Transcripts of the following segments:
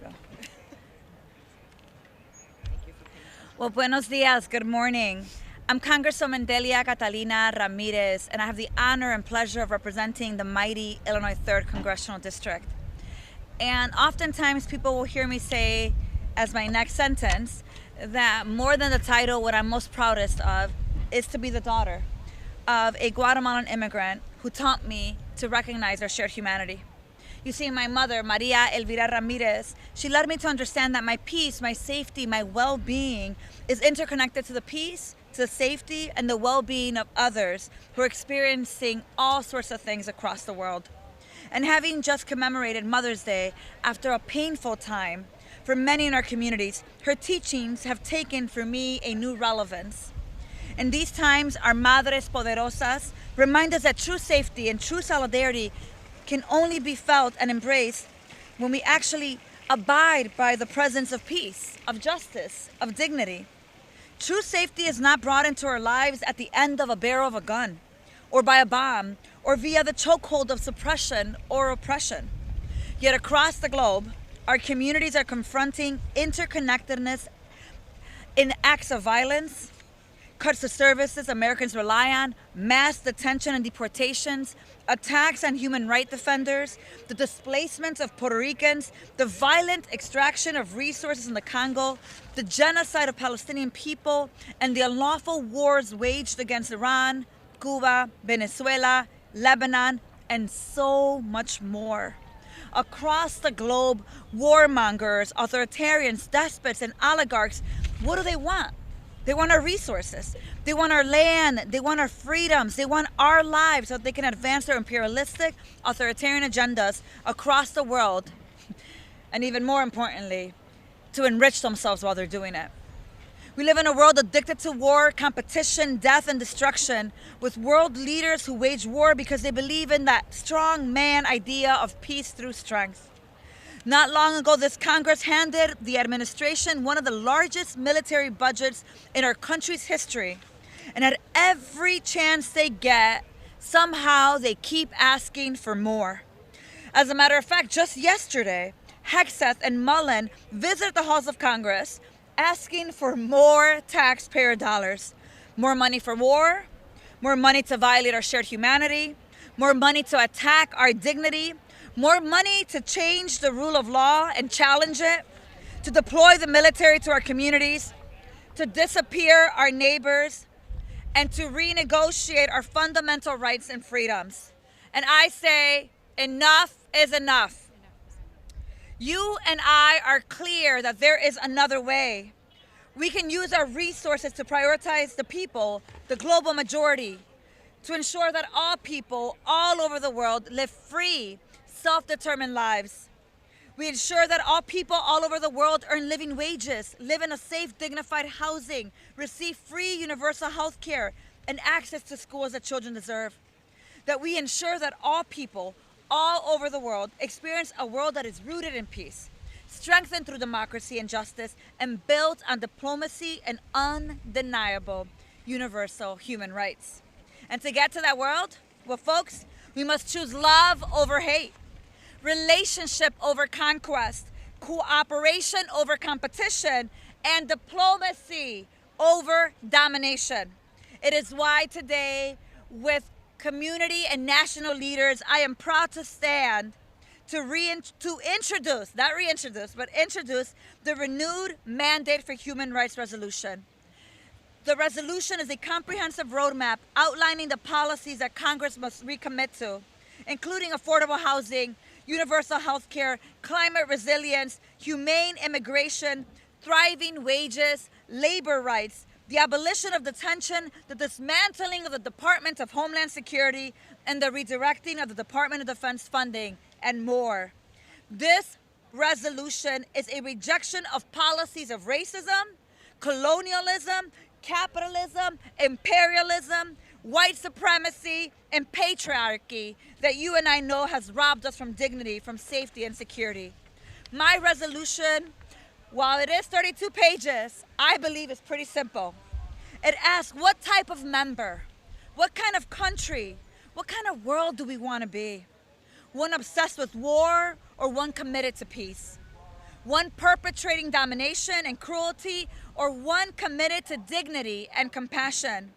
go. Well, buenos dias. Good morning. I'm Congresswoman Delia Ramirez, and I have the honor and pleasure of representing the mighty Illinois 3rd Congressional District. And oftentimes people will hear me say, as my next sentence, that more than the title, what I'm most proudest of is to be the daughter of a Guatemalan immigrant who taught me to recognize our shared humanity. You see, my mother, Maria Elvira Ramirez, she led me to understand that my peace, my safety, my well-being is interconnected to the peace, to the safety, and the well-being of others who are experiencing all sorts of things across the world. And having just commemorated Mother's Day after a painful time for many in our communities, her teachings have taken for me a new relevance. In these times, our Madres Poderosas remind us that true safety and true solidarity can only be felt and embraced when we actually abide by the presence of peace, of justice, of dignity. True safety is not brought into our lives at the end of a barrel of a gun, or by a bomb, or via the chokehold of suppression or oppression. Yet across the globe, our communities are confronting interconnectedness in acts of violence, cuts to services Americans rely on, mass detention and deportations, attacks on human rights defenders, the displacement of Puerto Ricans, the violent extraction of resources in the Congo, the genocide of Palestinian people, and the unlawful wars waged against Iran, Cuba, Venezuela, Lebanon, and so much more. Across the globe, warmongers, authoritarians, despots, and oligarchs, what do they want? They want our resources. They want our land. They want our freedoms. They want our lives so that they can advance their imperialistic, authoritarian agendas across the world. And even more importantly, to enrich themselves while they're doing it. We live in a world addicted to war, competition, death, and destruction, with world leaders who wage war because they believe in that strong man idea of peace through strength. Not long ago, this Congress handed the administration one of the largest military budgets in our country's history. And at every chance they get, somehow they keep asking for more. As a matter of fact, just yesterday, Hegseth and Mullen visited the halls of Congress asking for more taxpayer dollars. More money for war, more money to violate our shared humanity, more money to attack our dignity, more money to change the rule of law and challenge it, to deploy the military to our communities, to disappear our neighbors, and to renegotiate our fundamental rights and freedoms. And I say, enough is enough. You and I are clear that there is another way. We can use our resources to prioritize the people, the global majority, to ensure that all people all over the world live free, self-determined lives. We ensure that all people all over the world earn living wages, live in a safe, dignified housing, receive free universal health care, and access to schools that children deserve. That we ensure that all people all over the world experience a world that is rooted in peace, strengthened through democracy and justice, and built on diplomacy and undeniable universal human rights. And to get to that world, well, folks, we must choose love over hate, relationship over conquest, cooperation over competition, and diplomacy over domination. It is why today, with community and national leaders, I am proud to stand to introduce the renewed Mandate for Human Rights Resolution. The resolution is a comprehensive roadmap outlining the policies that Congress must recommit to, including affordable housing, universal health care, climate resilience, humane immigration, thriving wages, labor rights, the abolition of detention, the dismantling of the Department of Homeland Security, and the redirecting of the Department of Defense funding, and more. This resolution is a rejection of policies of racism, colonialism, capitalism, imperialism, white supremacy, and patriarchy that you and I know has robbed us from dignity, from safety and security. My resolution, while it is 32 pages, I believe it's pretty simple. It asks, what type of member, what kind of country, what kind of world do we want to be? One obsessed with war or one committed to peace? one perpetrating domination and cruelty, or one committed to dignity and compassion,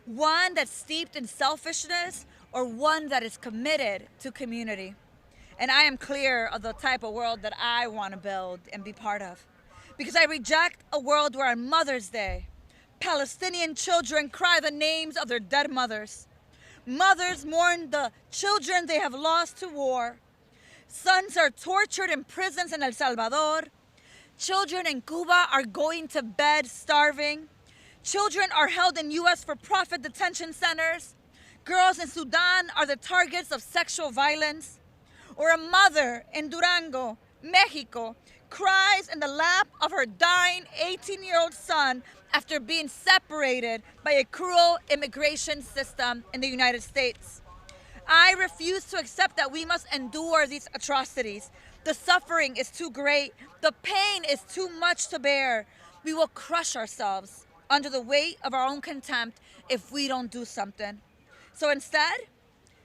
one that's steeped in selfishness, or one that is committed to community. And I am clear of the type of world that I want to build and be part of, because I reject a world where on Mother's Day, Palestinian children cry the names of their dead mothers. Mothers mourn the children they have lost to war. Sons are tortured in prisons in El Salvador. Children in Cuba are going to bed starving. Children are held in U.S. for-profit detention centers. Girls in Sudan are the targets of sexual violence. Or a mother in Durango, Mexico, cries in the lap of her dying 18-year-old son after being separated by a cruel immigration system in the United States. I refuse to accept that we must endure these atrocities. The suffering is too great. The pain is too much to bear. We will crush ourselves under the weight of our own contempt if we don't do something. So instead,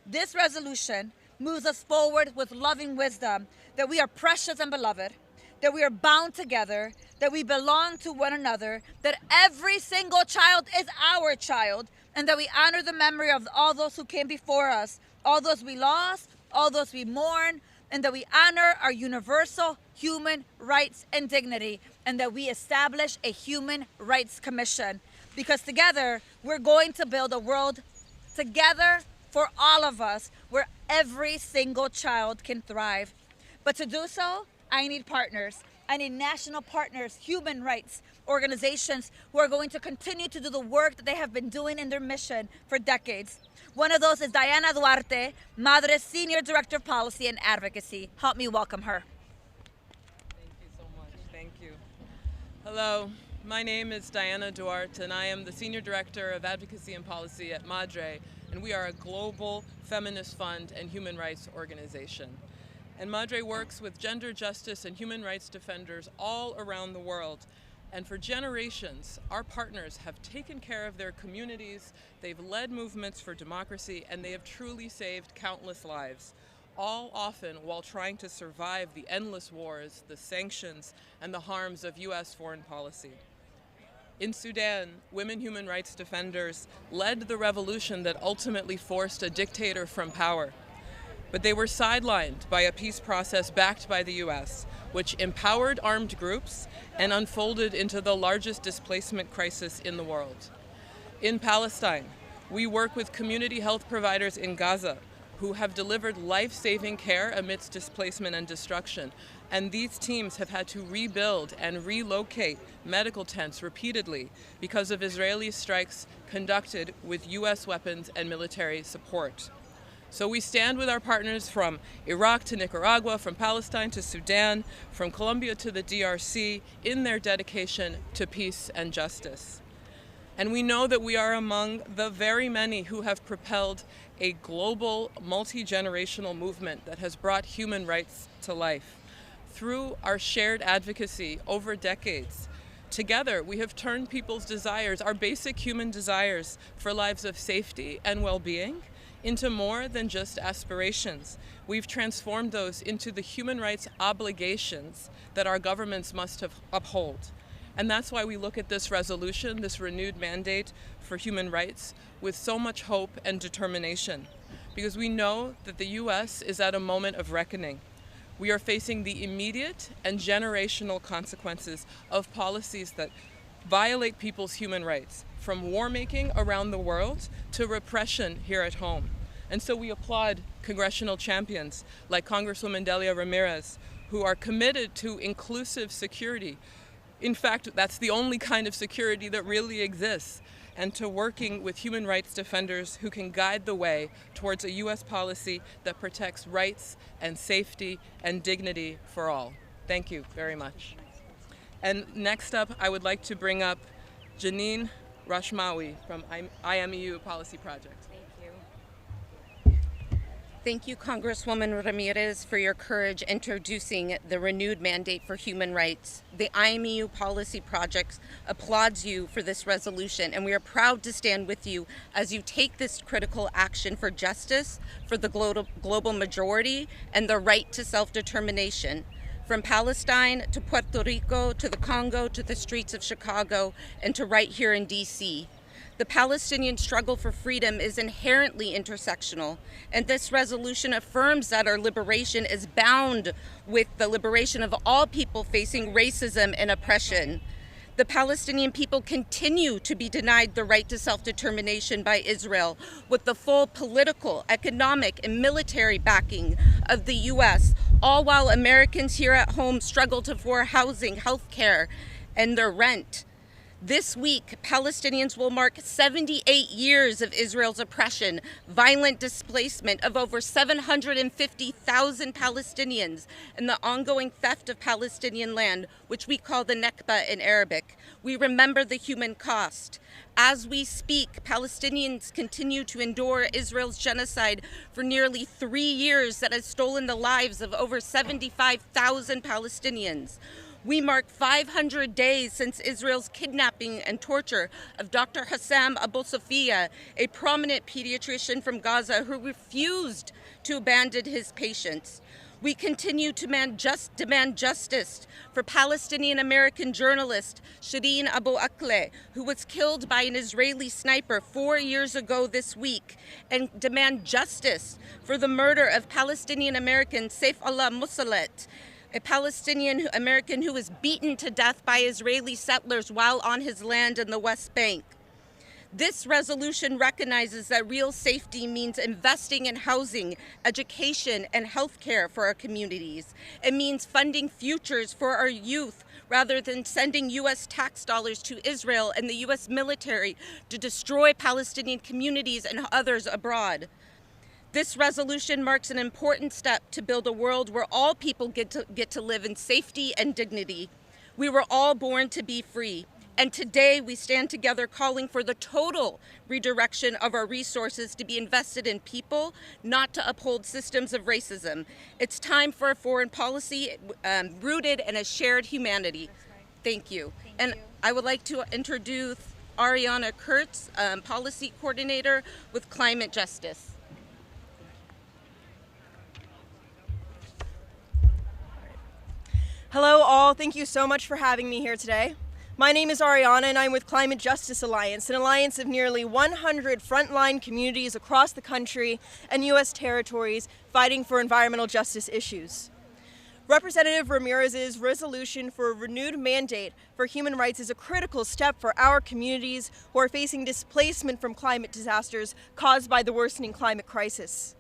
this resolution moves us forward with loving wisdom that we are precious and beloved, that we are bound together, that we belong to one another, that every single child is our child, and that we honor the memory of all those who came before us, all those we lost, all those we mourn, and that we honor our universal human rights and dignity, and that we establish a Human Rights Commission. Because together, we're going to build a world together for all of us, where every single child can thrive. But to do so, I need partners. I need national partners, human rights organizations who are going to continue to do the work that they have been doing in their mission for decades. One of those is Diana Duarte, MADRE's Senior Director of Policy and Advocacy. Help me welcome her. Thank you so much. Thank you. Hello, my name is Diana Duarte, and I am the Senior Director of Advocacy and Policy at MADRE, and we are a global feminist fund and human rights organization. And MADRE works with gender justice and human rights defenders all around the world. And for generations, our partners have taken care of their communities, they've led movements for democracy, and they have truly saved countless lives, all often while trying to survive the endless wars, the sanctions, and the harms of U.S. foreign policy. In Sudan, women human rights defenders led the revolution that ultimately forced a dictator from power. But they were sidelined by a peace process backed by the U.S., which empowered armed groups and unfolded into the largest displacement crisis in the world. In Palestine, we work with community health providers in Gaza who have delivered life-saving care amidst displacement and destruction. And these teams have had to rebuild and relocate medical tents repeatedly because of Israeli strikes conducted with U.S. weapons and military support. So we stand with our partners from Iraq to Nicaragua, from Palestine to Sudan, from Colombia to the DRC in their dedication to peace and justice. And we know that we are among the very many who have propelled a global, multi-generational movement that has brought human rights to life. Through our shared advocacy over decades, together we have turned people's desires, our basic human desires for lives of safety and well-being, into more than just aspirations. We've transformed those into the human rights obligations that our governments must uphold. And that's why we look at this resolution, this renewed mandate for human rights, with so much hope and determination. Because we know that the U.S. is at a moment of reckoning. We are facing the immediate and generational consequences of policies that violate people's human rights, from war-making around the world to repression here at home. And so we applaud congressional champions like Congresswoman Delia Ramirez, who are committed to inclusive security. In fact, that's the only kind of security that really exists, and to working with human rights defenders who can guide the way towards a U.S. policy that protects rights and safety and dignity for all. Thank you very much. And next up, I would like to bring up Janine Rashmawi from IMEU Policy Project. Thank you, Congresswoman Ramirez, for your courage introducing the renewed mandate for human rights. The IMEU Policy Project applauds you for this resolution, and we are proud to stand with you as you take this critical action for justice, for the global majority, and the right to self-determination. from Palestine to Puerto Rico to the Congo to the streets of Chicago and to right here in DC. The Palestinian struggle for freedom is inherently intersectional, and this resolution affirms that our liberation is bound with the liberation of all people facing racism and oppression. The Palestinian people continue to be denied the right to self-determination by Israel with the full political, economic, and military backing of the U.S., all while Americans here at home struggle to afford housing, health care, and their rent. This week, Palestinians will mark 78 years of Israel's oppression, violent displacement of over 750,000 Palestinians, and the ongoing theft of Palestinian land, which we call the Nakba in Arabic. We remember the human cost. As we speak, Palestinians continue to endure Israel's genocide for nearly 3 years that has stolen the lives of over 75,000 Palestinians. We mark 500 days since Israel's kidnapping and torture of Dr. Hassam Abu Sofia, a prominent pediatrician from Gaza who refused to abandon his patients. We continue to demand justice for Palestinian-American journalist Shireen Abu Akleh, who was killed by an Israeli sniper 4 years ago this week, and demand justice for the murder of Palestinian-American Saif Allah Musalet, a Palestinian American who was beaten to death by Israeli settlers while on his land in the West Bank. This resolution recognizes that real safety means investing in housing, education, and health care for our communities. It means funding futures for our youth rather than sending U.S. tax dollars to Israel and the U.S. military to destroy Palestinian communities and others abroad. This resolution marks an important step to build a world where all people get to live in safety and dignity. We were all born to be free, and today we stand together calling for the total redirection of our resources to be invested in people, not to uphold systems of racism. It's time for a foreign policy rooted in a shared humanity. Thank you. And I would like to introduce Ariana Kurtz, Policy Coordinator with Climate Justice. Hello all, thank you so much for having me here today. My name is Ariana and I'm with Climate Justice Alliance, an alliance of nearly 100 frontline communities across the country and U.S. territories fighting for environmental justice issues. Representative Ramirez's resolution for a renewed mandate for human rights is a critical step for our communities who are facing displacement from climate disasters caused by the worsening climate crisis.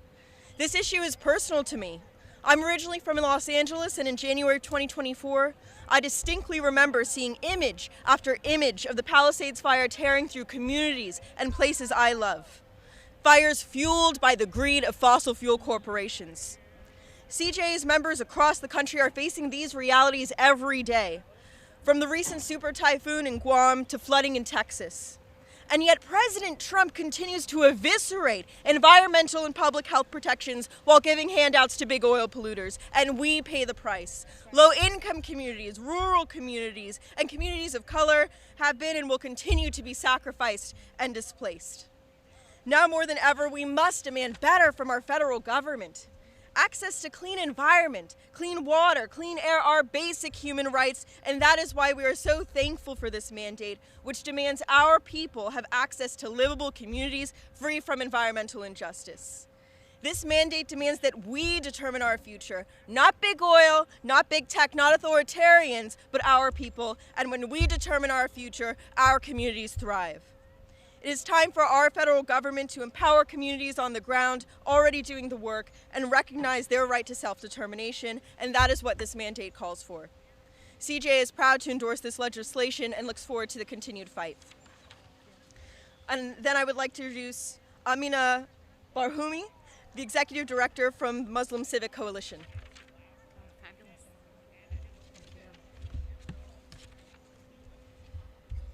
This issue is personal to me. I'm originally from Los Angeles, and in January 2024, I distinctly remember seeing image after image of the Palisades fire tearing through communities and places I love. Fires fueled by the greed of fossil fuel corporations. CJ's members across the country are facing these realities every day, from the recent super typhoon in Guam to flooding in Texas. And yet President Trump continues to eviscerate environmental and public health protections while giving handouts to big oil polluters, and we pay the price. Low-income communities, rural communities, and communities of color have been and will continue to be sacrificed and displaced. Now more than ever, we must demand better from our federal government. Access to clean environment, clean water, clean air are basic human rights, and that is why we are so thankful for this mandate, which demands our people have access to livable communities free from environmental injustice. This mandate demands that we determine our future, not big oil, not big tech, not authoritarians, but our people, and when we determine our future, our communities thrive. It is time for our federal government to empower communities on the ground already doing the work and recognize their right to self-determination, and that is what this mandate calls for. CJ is proud to endorse this legislation and looks forward to the continued fight. And then I would like to introduce Amina Barhoumi, the Executive Director from Muslim Civic Coalition.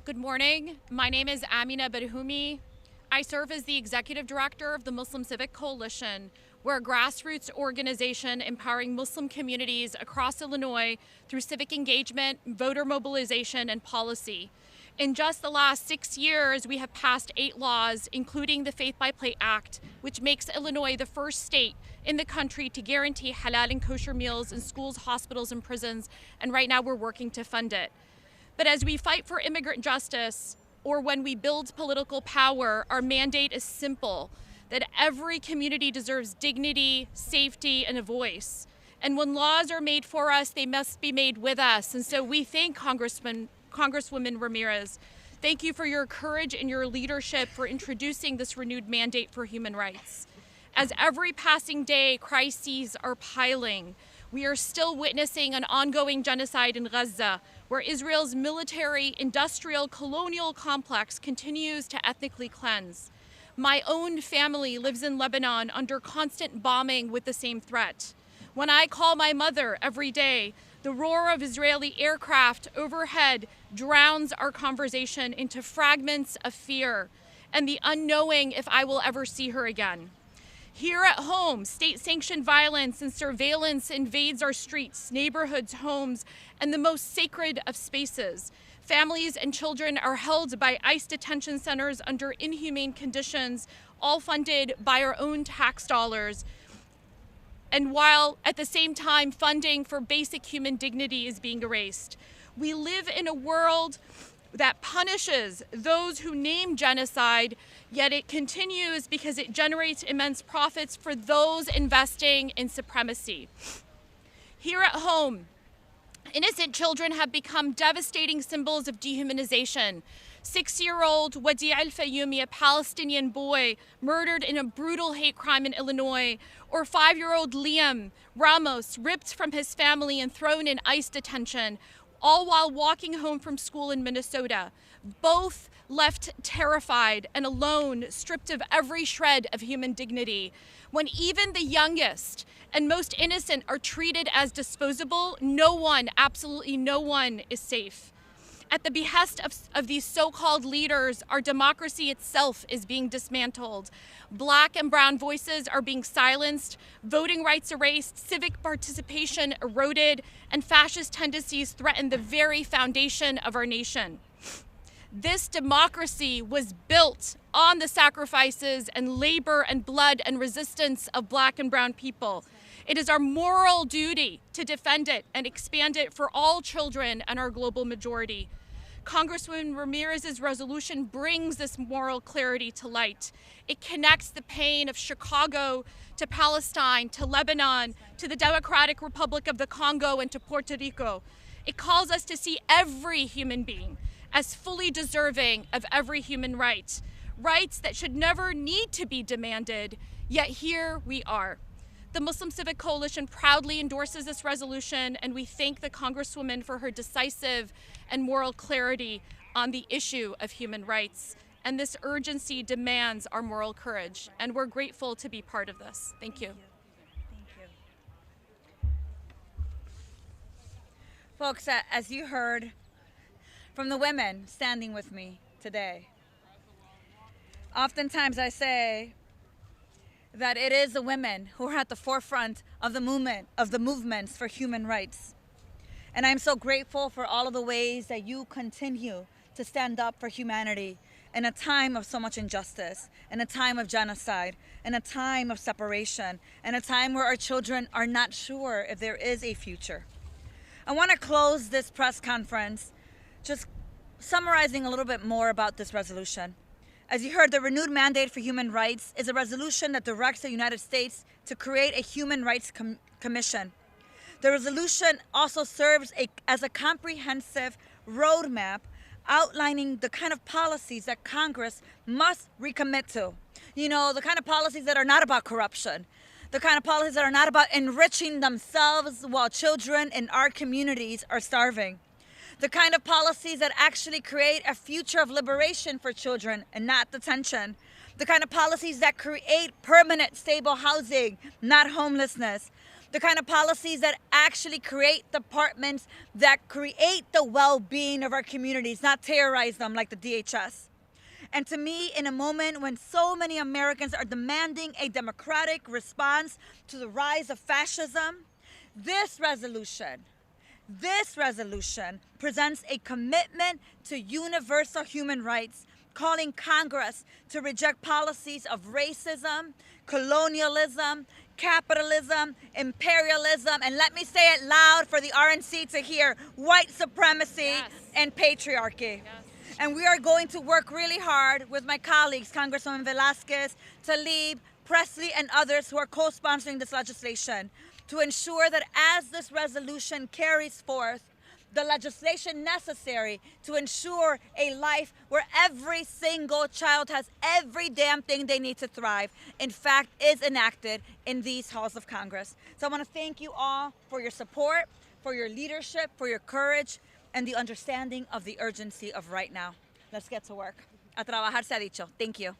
Good morning. My name is Amina Barhoumi. I serve as the Executive Director of the Muslim Civic Coalition. We're a grassroots organization empowering Muslim communities across Illinois through civic engagement, voter mobilization, and policy. In just the last 6 years, we have passed 8 laws, including the Faith by Plate Act, which makes Illinois the first state in the country to guarantee halal and kosher meals in schools, hospitals, and prisons, and right now we're working to fund it. But as we fight for immigrant justice, or when we build political power, our mandate is simple, that every community deserves dignity, safety, and a voice. And when laws are made for us, they must be made with us. And so we thank Congresswoman Ramirez. Thank you for your courage and your leadership for introducing this renewed mandate for human rights. As every passing day, crises are piling. We are still witnessing an ongoing genocide in Gaza, where Israel's military, industrial, colonial complex continues to ethnically cleanse. My own family lives in Lebanon under constant bombing with the same threat. When I call my mother every day, the roar of Israeli aircraft overhead drowns our conversation into fragments of fear and the unknowing if I will ever see her again. Here at home, state-sanctioned violence and surveillance invades our streets, neighborhoods, homes, and the most sacred of spaces. Families and children are held by ICE detention centers under inhumane conditions, all funded by our own tax dollars. And while at the same time funding for basic human dignity is being erased. We live in a world that punishes those who name genocide, yet it continues because it generates immense profits for those investing in supremacy. Here at home, innocent children have become devastating symbols of dehumanization. 6-year-old Wadi al-Fayoumi, a Palestinian boy, murdered in a brutal hate crime in Illinois, or 5-year-old Liam Ramos, ripped from his family and thrown in ICE detention, all while walking home from school in Minnesota. Both left terrified and alone, stripped of every shred of human dignity. When even the youngest and most innocent are treated as disposable, no one, absolutely no one, is safe. At the behest of these so-called leaders, our democracy itself is being dismantled. Black and brown voices are being silenced, voting rights erased, civic participation eroded, and fascist tendencies threaten the very foundation of our nation. This democracy was built on the sacrifices and labor and blood and resistance of Black and brown people. It is our moral duty to defend it and expand it for all children and our global majority. Congresswoman Ramirez's resolution brings this moral clarity to light. It connects the pain of Chicago to Palestine, to Lebanon, to the Democratic Republic of the Congo, and to Puerto Rico. It calls us to see every human being as fully deserving of every human right, rights that should never need to be demanded, yet here we are. The Muslim Civic Coalition proudly endorses this resolution, and we thank the Congresswoman for her decisive and moral clarity on the issue of human rights. And this urgency demands our moral courage, and we're grateful to be part of this. Thank you. Thank you. Folks, as you heard from the women standing with me today, oftentimes I say that it is the women who are at the forefront of the movements for human rights. And I'm so grateful for all of the ways that you continue to stand up for humanity in a time of so much injustice, in a time of genocide, in a time of separation, in a time where our children are not sure if there is a future. I want to close this press conference just summarizing a little bit more about this resolution. As you heard, the renewed mandate for human rights is a resolution that directs the United States to create a human rights commission. The resolution also serves as a comprehensive roadmap outlining the kind of policies that Congress must recommit to. You know, the kind of policies that are not about corruption, the kind of policies that are not about enriching themselves while children in our communities are starving. The kind of policies that actually create a future of liberation for children and not detention. The kind of policies that create permanent, stable housing, not homelessness. The kind of policies that actually create departments that create the well-being of our communities, not terrorize them like the DHS. And to me, in a moment when so many Americans are demanding a democratic response to the rise of fascism, this resolution This resolution presents a commitment to universal human rights, calling Congress to reject policies of racism, colonialism, capitalism, imperialism, and let me say it loud for the RNC to hear, white supremacy and patriarchy. And we are going to work really hard with my colleagues, Congresswoman Velasquez, Tlaib, Presley, and others who are co-sponsoring this legislation to ensure that as this resolution carries forth the legislation necessary to ensure a life where every single child has every damn thing they need to thrive, in fact, is enacted in these halls of Congress. So I want to thank you all for your support, for your leadership, for your courage, and the understanding of the urgency of right now. Let's get to work. A trabajar se ha dicho. Thank you.